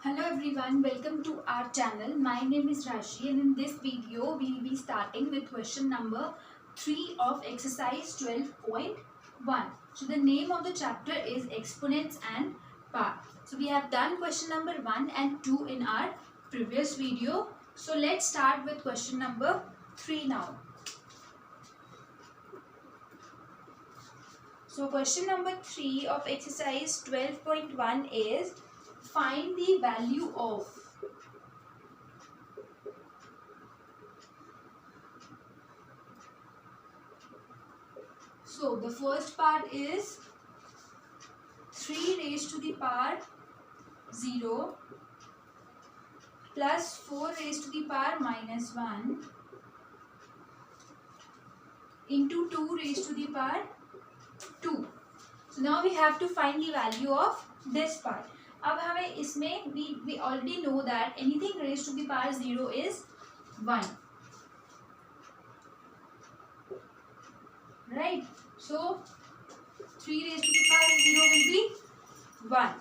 Hello everyone, welcome to our channel. My name is Rashi and in this video we will be starting with question number 3 of exercise 12.1. So the name of the chapter is exponents and power. So we have done question number 1 and 2 in our previous video. So let's start with question number 3 now. So question number 3 of exercise 12.1 is find the value of So the first part is 3 raised to the power 0 plus 4 raised to the power minus 1 into 2 raised to the power 2. So now we have to find the value of this part. अब हमें इसमें we already know that anything raised to the power 0 is 1. Right? So 3 raised to the power 0 will be 1.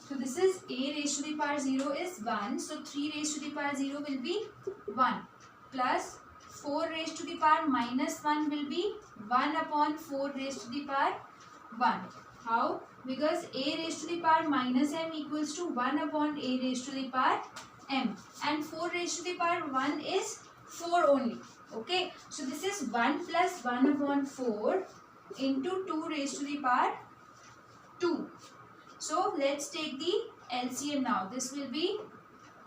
So this is a raised to the power 0 is 1. So 3 raised to the power 0 will be 1 plus 4 raised to the power minus 1 will be 1 upon 4 raised to the power 1. How? Because a raised to the power minus m equals to 1 upon a raised to the power m. And 4 raised to the power 1 is 4 only. Okay. So this is 1 plus 1 upon 4 into 2 raised to the power 2. So let's take the LCM now. This will be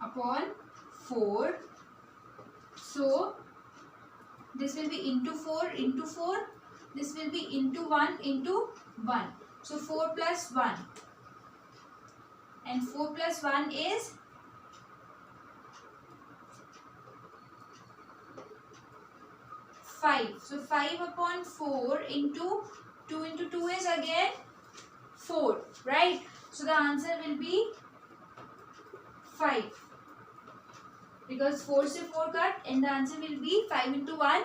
upon 4. So this will be into 4 into 4. This will be into 1 into 1. So 4 plus 1. And 4 plus 1 is 5. So 5 upon 4 into 2 into 2 is again 4. Right? So the answer will be 5. Because 4 se 4 cut and the answer will be 5 into 1,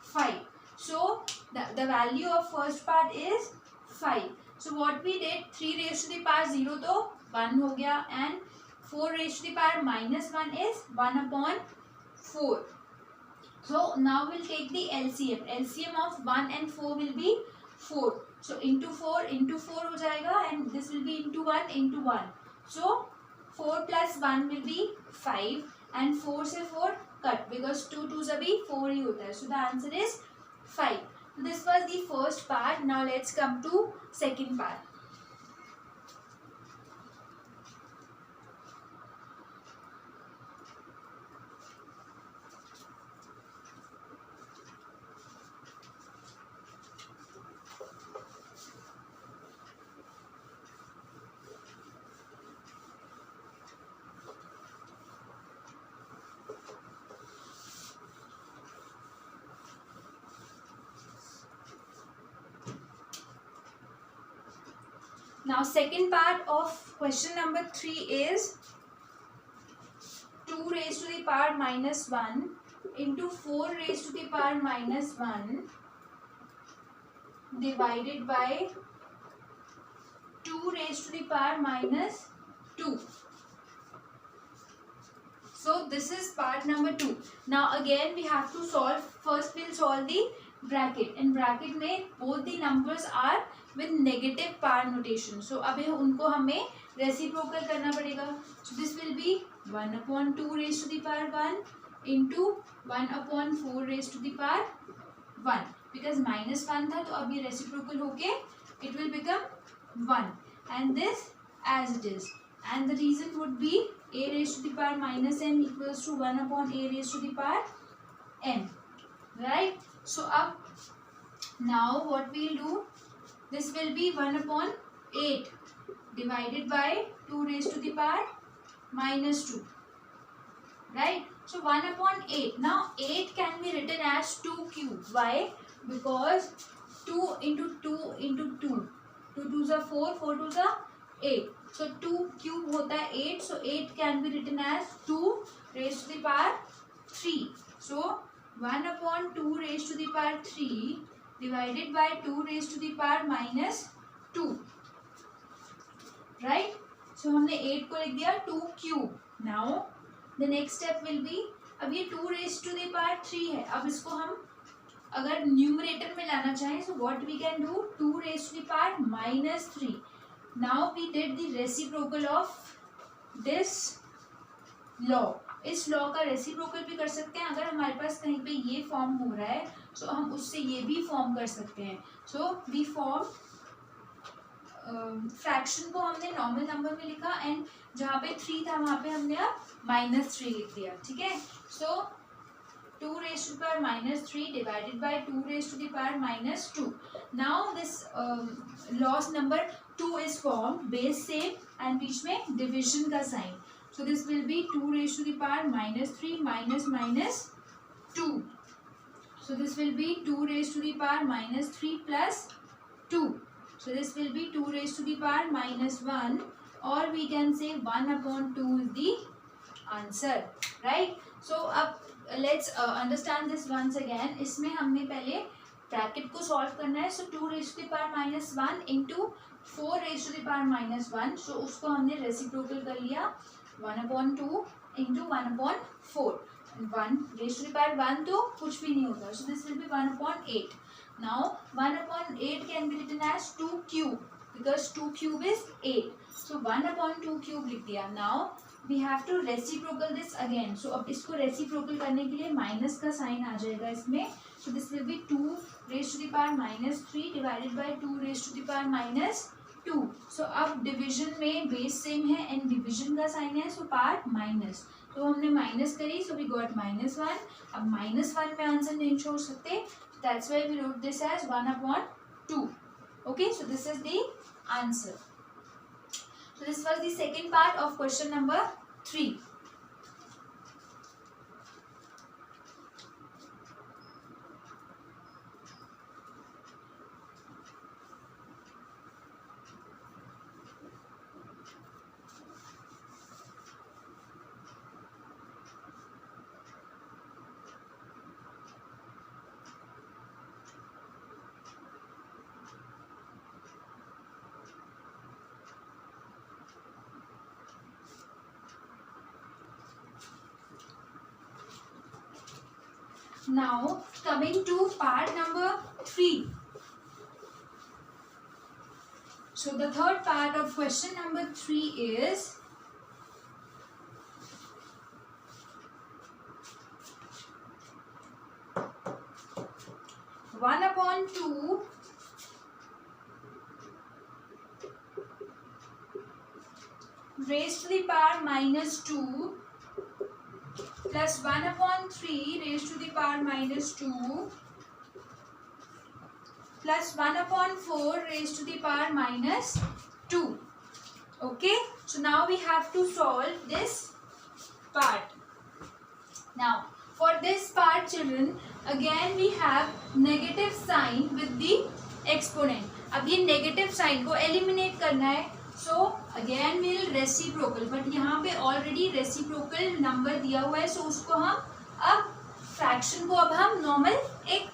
5. So the value of first part is 5. So what we did, 3 raised to the power 0 to 1 ho gaya and 4 raised to the power minus 1 is 1 upon 4. So now we'll take the LCM. LCM of 1 and 4 will be 4. So into 4 ho jayega and this will be into 1 into 1. So 4 plus 1 will be 5 and 4 se 4 cut because 2 2s abhi 4 hi hota hai. So the answer is 5. This was the first part. Now let's come to second part. Now second part of question number 3 is 2 raised to the power minus 1 into 4 raised to the power minus 1 divided by 2 raised to the power minus 2. So this is part number 2. Now again we have to solve. First we'll solve the bracket. In bracket में both the numbers are with negative power notation. So अभी उनको हमें reciprocal करना पड़ेगा. So this will be 1 upon 2 raised to the power 1 into 1 upon 4 raised to the power 1. Because minus 1 था तो अब ये reciprocal होके it will become 1. And this as it is. And the reason would be a raised to the power minus m equals to 1 upon a raised to the power m. Right? So up now what we'll do, this will be 1 upon 8 divided by 2 raised to the power minus 2. Right? So 1 upon 8. Now 8 can be written as 2 cube. Why? Because 2 into 2 into 2. 2 2s are 4, 4 2s are 8. So 2 cube होता है 8. So 8 can be written as 2 raised to the power 3. So 1 upon 2 raised to the power 3 divided by 2 raised to the power minus 2, right. So हमने 8 को लिख दिया 2 cube. Now the next step will be, अब ये 2 raised to the power 3 है. अब इसको हम अगर न्यूमरेटर में लाना चाहें so what we can do, 2 raised to the power minus 3. Now we did the reciprocal of this law. इस लॉ का रेसिप्रोकल भी कर सकते हैं. अगर हमारे पास कहीं पे ये फॉर्म हो रहा है तो हम उससे ये भी फॉर्म कर सकते हैं. सो वी फॉर्म फ्रैक्शन को हमने नॉर्मल नंबर में लिखा एंड जहाँ पे 3 था वहाँ पे हमने अब -3 लिख दिया. ठीक है. सो 2 raised to the power -3 divided by 2 raised to the power -2. Now this loss number 2 is formed, base same and बीच में division का sign. So this will be 2 raised to the power -3 minus 2. So this will be 2 raised to the power -3 plus 2. So this will be 2 raised to the power -1, or we can say 1 upon 2 is the answer, right? So अब let's understand this once again. इसमें हमने पहले bracket को solve करना है. So 2 raised to the power -1 into 4 raised to the power -1. So उसको हमने reciprocal कर लिया. 1 upon 2 into 1 upon 4. 1 raised to the power 1 तो कुछ भी नहीं होगा. So this will be 1 upon 8. Now 1 upon 8 can be written as 2 cube because 2 cube is 8. So 1 upon 2 cube लिख दिया. Now we have to reciprocal this again. So अब इसको reciprocal करने के लिए माइनस का साइन आ जाएगा इसमें. So this will be 2 raised to the power -3 divided by 2 raised to the power -2. So अब डिविजन में बेस सेम है एंड डिविजन का साइन है. सो पार्ट माइनस, तो हमने माइनस करी. So we got -1. अब -1 में आंसर नहीं छोड़ सकते. That's why we wrote this as 1 upon 2. Okay, so this is the answer. So this was the second part of question number 3. Now coming to part number 3. So the third part of question number 3 is one upon 2 raised to the power -2 plus 1 upon 3 raised to the power -2 plus 1 upon 4 raised to the power -2. Okay, so now we have to solve this part. Now for this part children, again we have negative sign with the exponent. अब ये negative sign को eliminate करना है. So again we'll reciprocal, but यहाँ पे already reciprocal number दिया हुआ है. So उसको हम अब fraction को अब हम normal एक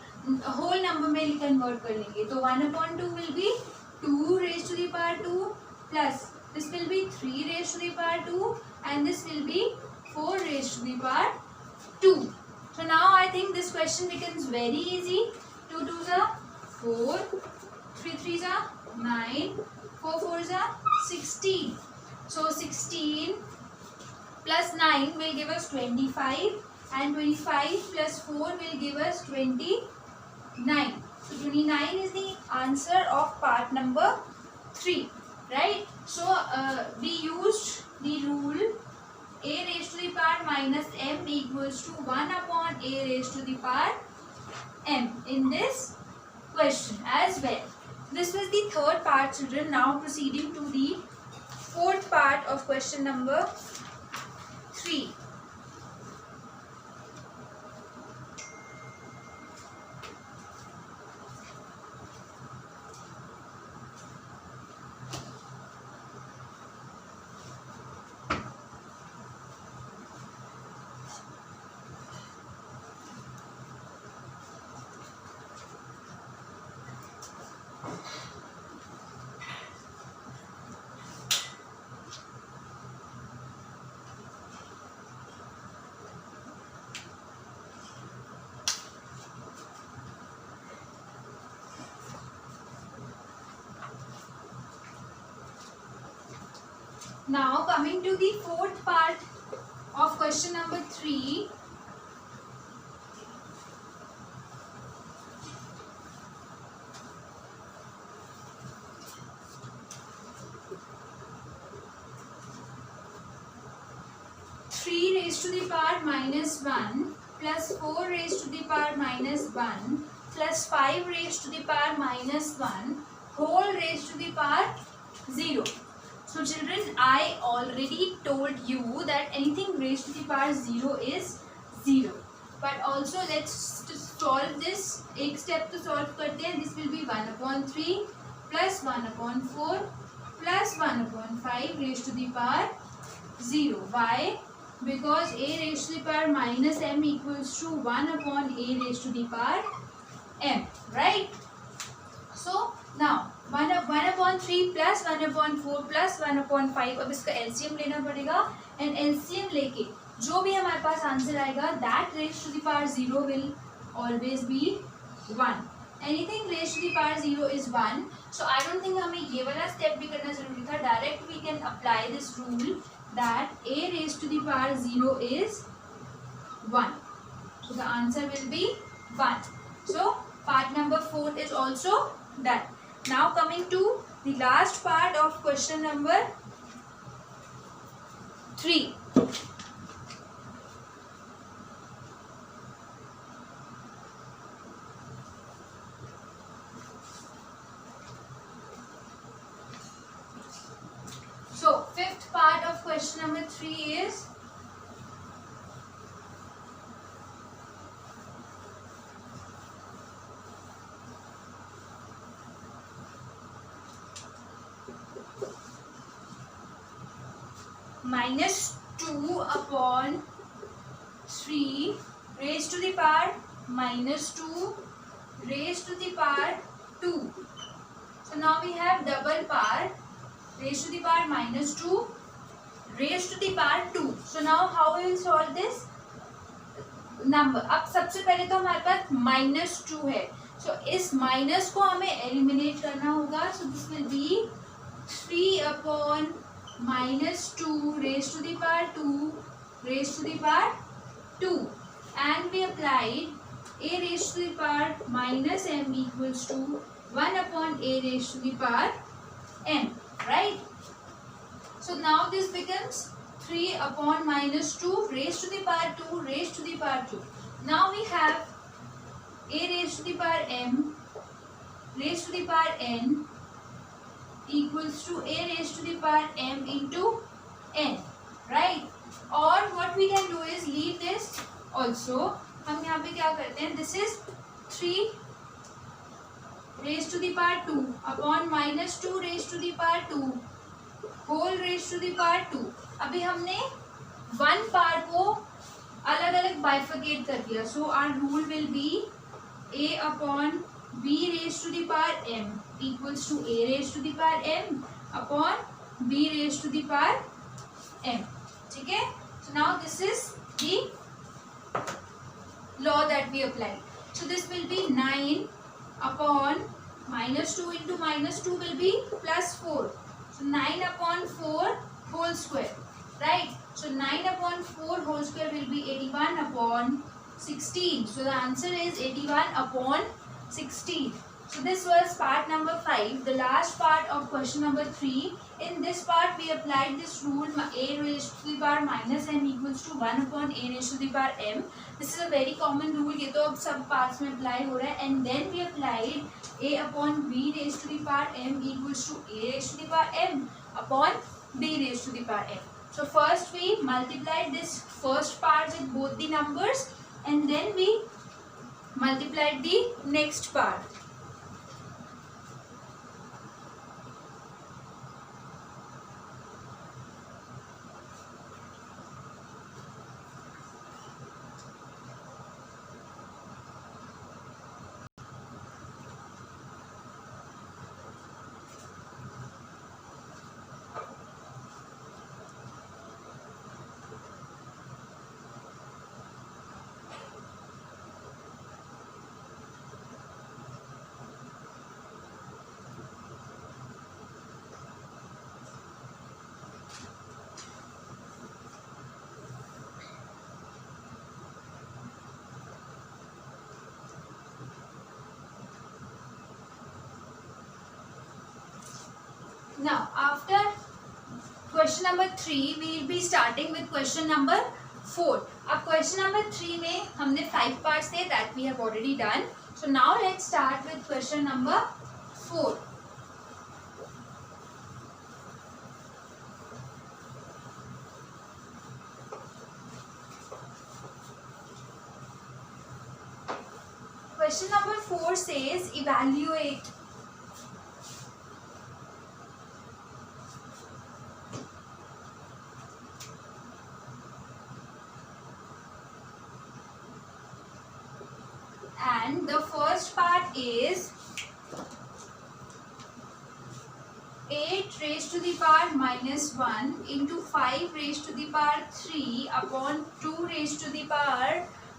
whole number में convert कर लेंगे. तो 1 upon 2 will be 2 raised to the power 2 plus this will be 3 raised to the power 2 and this will be 4 raised to the power 2. So now I think this question becomes very easy. 2 2s are 4, 3 3s are 9, 4 4s are 16. So 16 plus 9 will give us 25 and 25 plus 4 will give us 29. So 29 is the answer of part number 3, right? So we used the rule a raised to the power minus m equals to 1 upon a raised to the power m in this question as well. This was the third part children. Now proceeding to the fourth part of question number 3. Now coming to the fourth part of question number 3. Raised to the power minus 1 plus 4 raised to the power minus 1 plus 5 raised to the power minus 1 whole raised to the power 0. So children, I already told you that anything raised to the power 0 is 0. But also let's solve this. एक step to solve करते हैं. This will be 1/3 plus 1/4 plus 1/5 raised to the power 0. Why? Because a raised to the power minus m equals to 1/a raised to the power m, right? So now 1/3 plus 1/4 plus 1/5, अब इसका LCM लेना पड़ेगा and LCM लेके जो भी हमारे पास answer आएगा that raised to the power 0 will always be 1. Anything raised to the power 0 is 1. So I don't think हमें ये वाला step भी करना जरूरी था. Direct we can apply this rule that a raised to the power 0 is 1. So the answer will be 1. So part number 4 is also done. Now coming to the last part of question number 3. So fifth part of question number 3 is -2/3 raised to the power -2 raised to the power 2. So now we have double power raised to the power -2 raised to the power 2. So now how we will solve this number? अब सबसे पहले तो हमारे पास -2 है. So इस minus को हमें eliminate करना होगा. So this will be 3/-2 raised to the power 2 raised to the power 2, and we applied a raised to the power minus m equals to 1/a raised to the power m, right? So now this becomes 3/-2 raised to the power 2 raised to the power 2. Now we have a raised to the power m raised to the power n equals to a raised to the power m into n, right? Or what we can do is leave this also. हम यहाँ पे क्या करते हैं? This is 3 raised to the power 2 upon -2 raised to the power 2 whole raised to the power 2. अभी हमने one part को अलग अलग bifurcate कर दिया. So our rule will be a/b raised to the power m equals to a raised to the power m upon b raised to the power m. ठीक है? So now this is the law that we applied. So this will be 9/2 into -2 will be +4. So 9/4 whole square, right? So 9/4 whole square will be 81/16. So the answer is 81/16. So this was part number 5, the last part of question number 3. In this part we applied this rule a raised to the power minus m equals to 1/a raised to the power m. This is a very common rule. ये तो अब सब parts में apply हो रहा है. And then we applied a/b raised to the power m equals to a raised to the power m upon b raised to the power m. So first we multiplied this first part with both the numbers, and then we multiplied the next part. after question number 3 we will be starting with question number 4. अब question number 3 में हमने 5 parts थे that we have already done. So now let's start with question number 4. Question number 4 says evaluate and the first part is 8 raised to the power minus 1 into 5 raised to the power 3 upon 2 raised to the power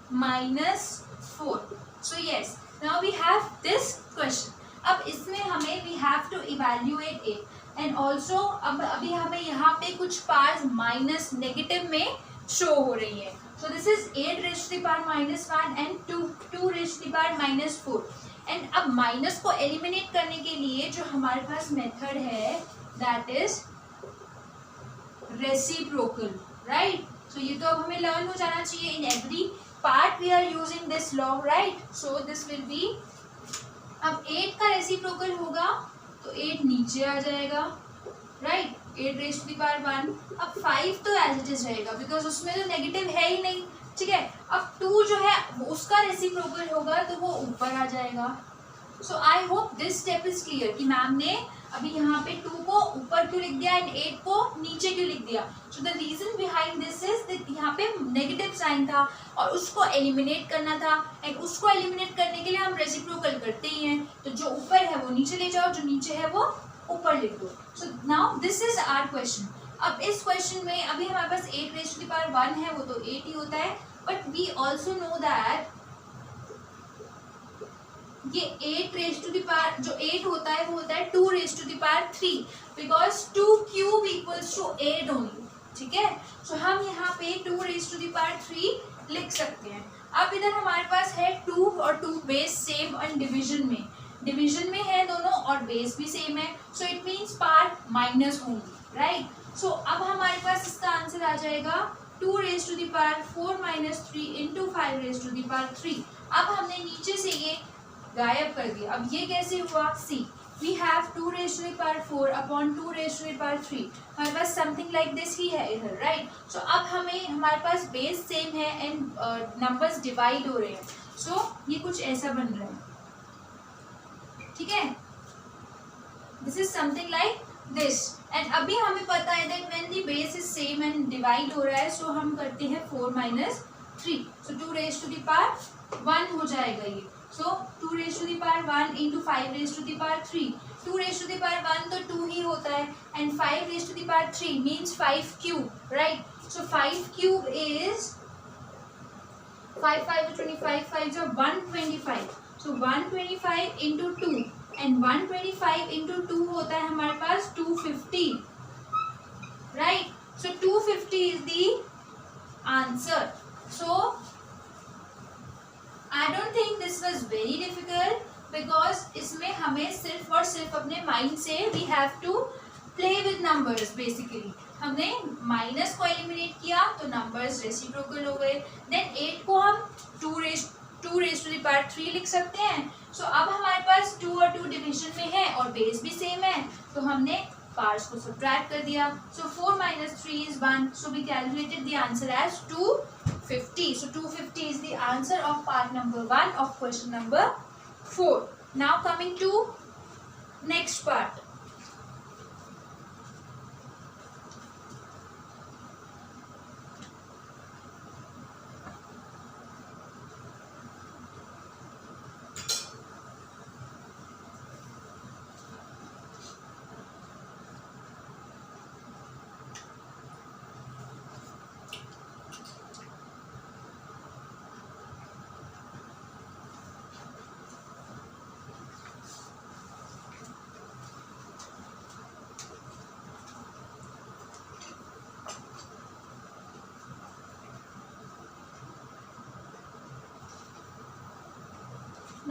minus 4. So yes, now we have this question. अब इसमें हमें we have to evaluate it and also अब अभी हमें यहाँ पे कुछ parts minus negative में शो हो रही है. So this is 8 raised to the power minus 1 and 2 raised to the power minus 4. And अब माइनस को एलिमिनेट करने के लिए जो हमारे पास मेथड है that is reciprocal, right? So ये तो अब हमें लर्न हो जाना चाहिए. In every part we are using this law, right? So this will be, अब 8 का रेसिप्रोकल होगा तो 8 नीचे आ जाएगा, right? 8 raised to the power 1. अब 5 तो एज इट इज रहेगा बिकॉज उसमें तो नेगेटिव है ही नहीं, ठीक है. अब 2 जो है उसका रेसिप्रोकल होगा तो वो ऊपर आ जाएगा. So I hope this step is clear कि मैम ने अभी यहाँ पे 2 को ऊपर क्यों लिख दिया एंड 8 को नीचे क्यों लिख दिया. So the reason behind this is that यहाँ पे नेगेटिव साइन था और उसको एलिमिनेट करना था एंड उसको एलिमिनेट करने के लिए हम रेसिप्रोकल करते ही हैं. तो जो ऊपर है वो नीचे ले जाओ, जो नीचे है वो ऊपर लिख दो. So now this is our question. अब इस क्वेश्चन में अभी हमारे पास 8 raised to the power 1 है, वो तो 8 ही होता है. But we also know that ये 8 raised to the power जो 8 होता है वो होता है 2 raised to the power 3 because 2 cube equals to 8 only, ठीक है. सो हम यहाँ पे 2 raised to the power 3 लिख सकते हैं. अब इधर हमारे पास है 2 और 2 बेस सेम और डिवीजन में है दोनों और बेस भी सेम है. So it means part minus होंगी, राइट. सो अब हमारे पास इसका आंसर आ जाएगा 2 raised to the power 4 minus 3 into 5 raised to the power 3. अब हमने नीचे से ये गायब कर दिया. अब ये कैसे हुआ, सी we have 2 raised to the power 4 upon 2 raised to the power 3. हमारे पास समथिंग लाइक दिस ही है इधर, राइट. सो अब हमें हमारे पास बेस सेम है एंड नंबर्स डिवाइड हो रहे हैं. सो ये कुछ ऐसा बन रहा है, ठीक है. This is something like this. And अभी हमें पता है that when the base is same and divide हो रहा है सो हम करते हैं 4 minus 3. So 2 raised to the power 1 हो जाएगा ये. सो 2 raised to the power 1 into 5 raised to the power 3. 2 raised to the power 1 तो 2 ही होता है and 5 raised to the power 3 means 5 cube, right? So 5 cube is 5 5 25, 5 is 125. So 125 into 2 and 125 into 2 होता है हमारे पास 250, right? So 250 is the answer. So I don't think this was very difficult because इसमें हमें सिर्फ और सिर्फ अपने माइंड से we have to play with numbers basically. हमने माइनस को एलिमिनेट किया तो नंबर्स रेसिप्रोकल हो गए. देन 8 को हम 2 raised to the power 3 लिख सकते हैं. सो अब हमारे पास 2 और 2 डिवीजन में है और बेस भी सेम है तो हमने पार्ट्स को सब्ट्रैक्ट कर दिया. सो 4 minus 3 is 1. So we calculated the answer as 250. So 250 is the answer of part number 1 of question number 4. Now coming to next part.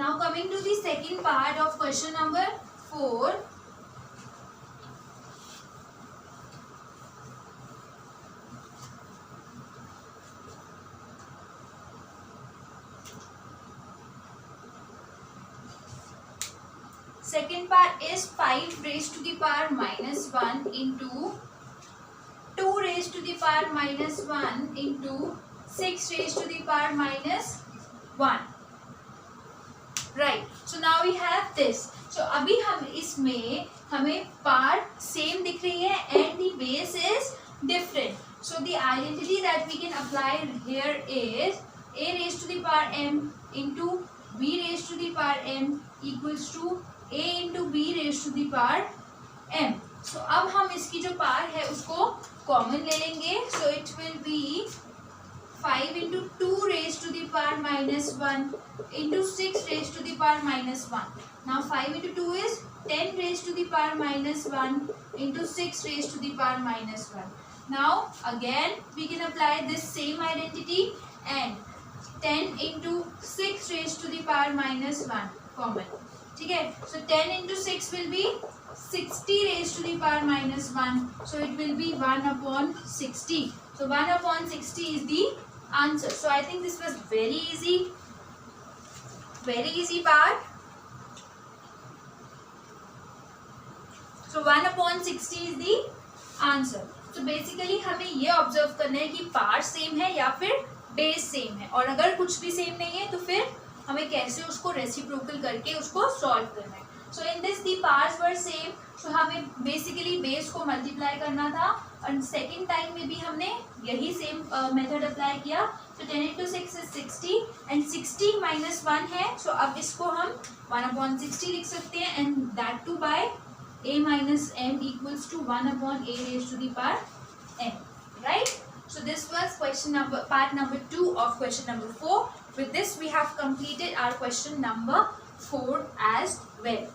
Now coming to the second part of question number 4. second part is 5 raised to the power minus 1 into 2 raised to the power minus 1 into 6 raised to the power minus 1. Right. So now we have this. So अभी हम इसमें हमें part same दिख रही है and the base is different. So the identity that we can apply here is a raised to the power m into b raised to the power m equals to a into b raised to the power m. So अब हम इसकी जो power है उसको common ले लेंगे. So it will be 5 into 2 raised to the power minus 1 into 6 raised to the power minus 1. Now 5 into 2 is 10 raised to the power minus 1 into 6 raised to the power minus 1. Now again we can apply this same identity and 10 into 6 raised to the power minus 1 common. ठीक है. So 10 into 6 will be 60 raised to the power minus 1. So it will be 1 upon 60. So 1 upon 60 is the answer. So I think this was very easy part. So 1 upon 60 is the answer. So basically हमें ये observe करना है कि part same है या फिर base same है, और अगर कुछ भी सेम नहीं है तो फिर हमें कैसे उसको रेसिप्रोकल करके उसको सॉल्व करना है. So in this the parts were same. So हमें बेसिकली बेस को मल्टीप्लाई करना था और सेकेंड टाइम में भी हमने यही सेम मेथड अप्लाई किया. तो 10 into 6 is 60 and 60 minus 1 है. सो अब इसको हम 1 upon 60 लिख सकते हैं and that too by a minus m equals to 1 upon a raised to the power m. Right? So this was part number 2 of question number 4. With this we have completed our question number 4 as well.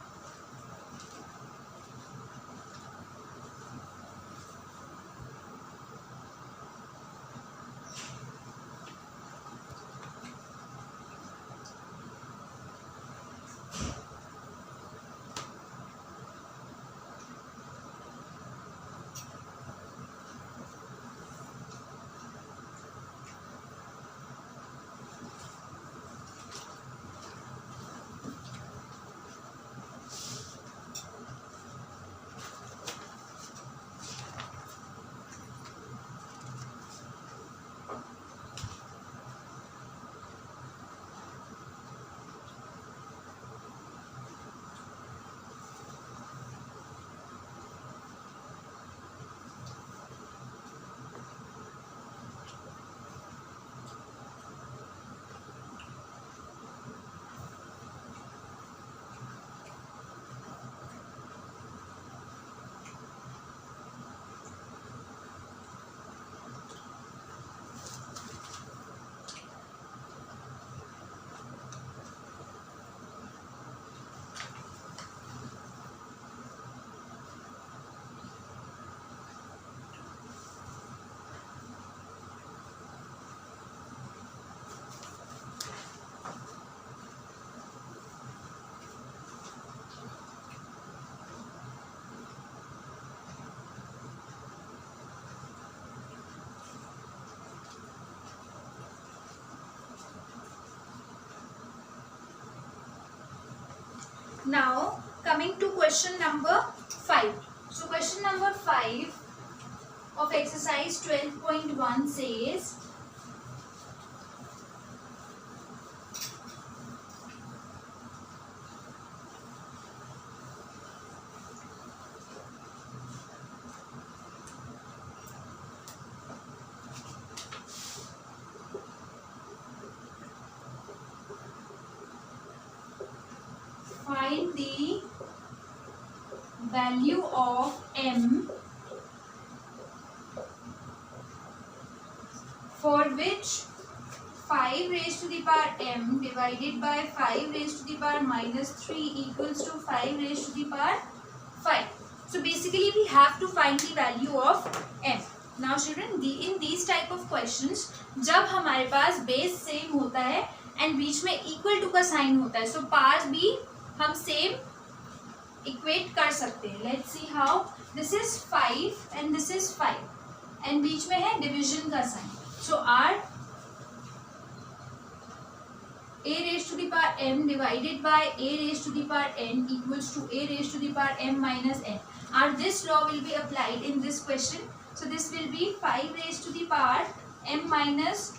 Now coming to question number 5. So question number 5 of exercise 12.1 says find the value of m for which 5 raised to the power m divided by 5 raised to the power minus 3 equals to 5 raised to the power 5. So basically we have to find the value of m. Now children, in these type of questions जब हमारे पास base same होता है and बीच में equal to का sign होता है, सो parts भी हम सेम इक्वेट कर सकते हैं. Let's see how. This is 5 and this is 5 and बीच में है डिविजन का sign. So are a raised to to the power m divided by a raised to the power n equals to a raised to the power m minus n. This law will be applied in this question. So this will be 5 raised to the power m minus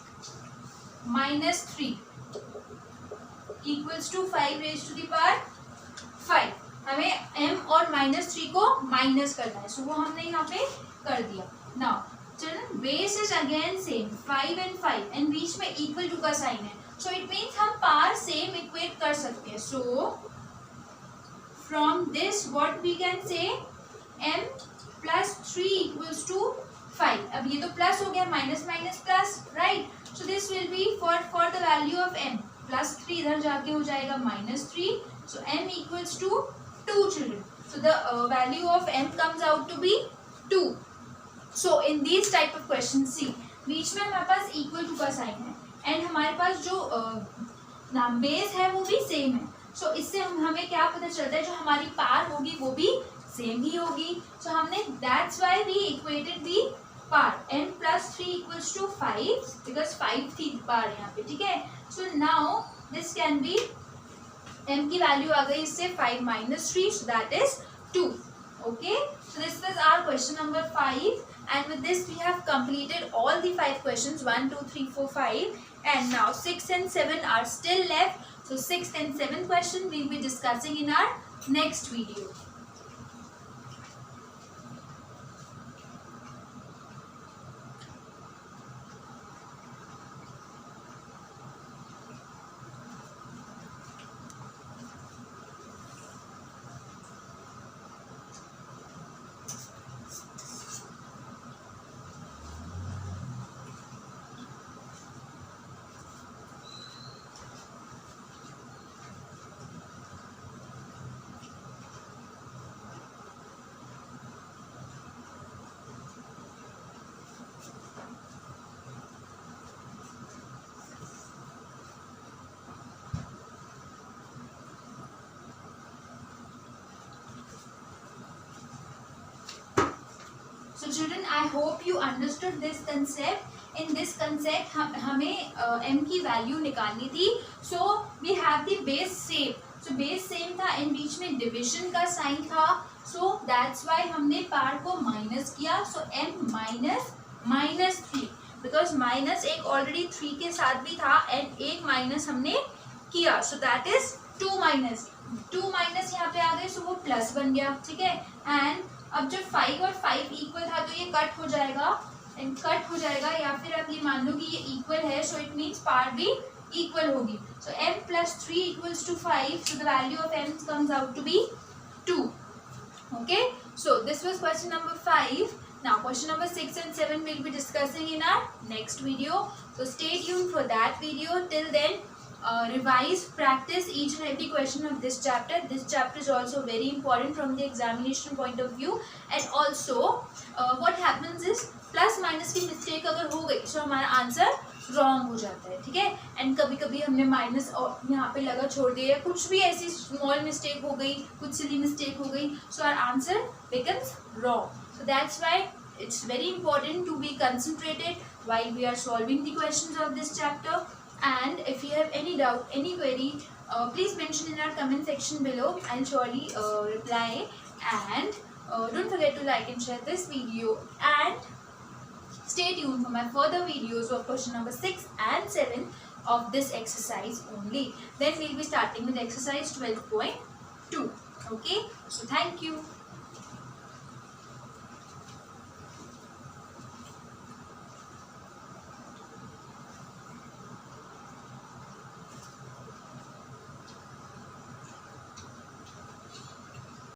3 equals to 5 raised to the power 5. हमें m और -3 को minus करना है, सो वो हमने यहाँ पे कर दिया. Now children base is again same 5 and 5 and बीच में इक्वल टू का साइन है, सो इट मीन्स हम पावर सेम इक्वेट कर सकते हैं. So from this what we can say m plus 3 equals to 5. अब ये तो प्लस हो गया, minus minus plus, right. So this will be for the value of m plus 3 इधर जाके हो जाएगा -3. सो m equals to 2 children. So the value of m comes out to be 2. So in these type of questions, see बीच में हमारे पास equal to का sign है and हमारे पास जो नाम बेस है वो भी सेम है. सो इससे हमें क्या पता चलता है, जो हमारी पार होगी वो भी सेम ही होगी. सो हमने that's why we equated the power m plus 3 equals to 5 because 5 थी पार यहाँ पे, ठीक है. So now this can be m की वैल्यू आ गई इससे 5 minus 3, so that is 2. Okay, so this was our question number 5, and with this we have completed all the 5 questions 1 2 3 4 5, and now 6 and 7 are still left. So 6th and 7th question we'll be discussing in our next video. So children, I hope you understood this concept. In this concept हमें m की value निकालनी थी. So we have the base same. So base same था and बीच में division का sign था. So that's why हमने पार को माइनस किया. So m minus 3 because minus एक ऑलरेडी 3 के साथ भी था एंड एक माइनस हमने किया. So that is 2 माइनस यहाँ पे आ गए. So वो प्लस बन गया, ठीक है. एंड अब जब 5 और 5 इक्वल था तो ये कट हो जाएगा या फिर अब ये मान लो कि ये इक्वल है. सो इट मीन्स पार भी इक्वल होगी. So m plus 3 equals to 5. So the value of m comes out to be 2. Okay, so this was question number 5. Now question number 6 and 7 we'll be discussing in our next video. So stay tuned for that video. Till then, revise, practice each and every question of this chapter. This chapter is also very important from the examination point of view. And also what happens is plus minus की mistake अगर हो गई तो हमारा answer wrong हो जाता है, ठीक है. एंड कभी कभी हमने माइनस और यहाँ पे लगा छोड़ दिया, कुछ भी ऐसी स्मॉल मिस्टेक हो गई, कुछ सिली मिस्टेक हो गई, so our answer becomes wrong. So that's why it's very important to be concentrated while we are solving the questions of this chapter. And if you have any doubt, any query, please mention in our comment section below. I'll surely reply. And don't forget to like and share this video, and stay tuned for my further videos of question number 6 and 7 of this exercise only. Then we'll be starting with exercise 12.2. Okay, so thank you.